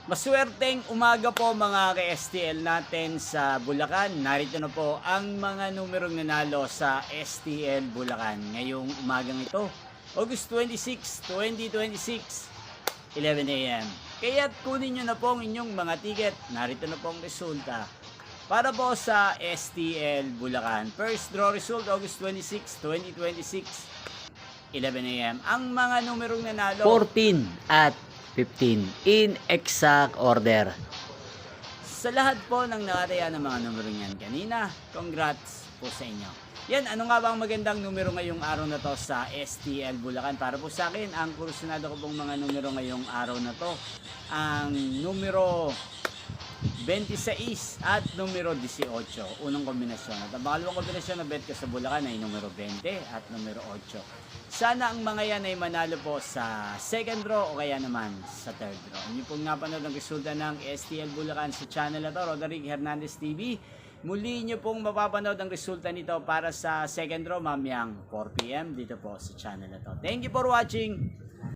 Maswerteng umaga po mga ka-STL natin sa Bulacan. Narito na po ang mga numerong nanalo sa STL Bulacan ngayong umagang ito, August 26, 2026, 11 a.m. Kaya't kunin nyo na po ang inyong mga ticket. Narito na po ang resulta para po sa STL Bulacan. First draw result, August 26, 2026, 11 a.m. Ang mga numerong nanalo 14 at 15 in exact order. sa lahat po ng nakataya ng mga numero niyan kanina. Congrats po sa inyo. Yan, ano nga ba ang magandang numero ngayong araw na to sa STL Bulacan? Para po sa akin, ang kursunado ko pong mga numero ngayong araw na to, ang numero 26 at numero 18, unang kombinasyon. At ang pangalawang kombinasyon na bet ko sa Bulacan ay numero 20 at numero 8. Sana ang mga yan ay manalo po sa second draw o kaya naman sa third draw. Hindi po nga panood ang resulta ng STL Bulacan sa channel na to, Roderick Hernandez TV. Muli nyo pong mapapanood ang resulta nito para sa second draw mamayang 4 PM dito po sa channel na to. Thank you for watching.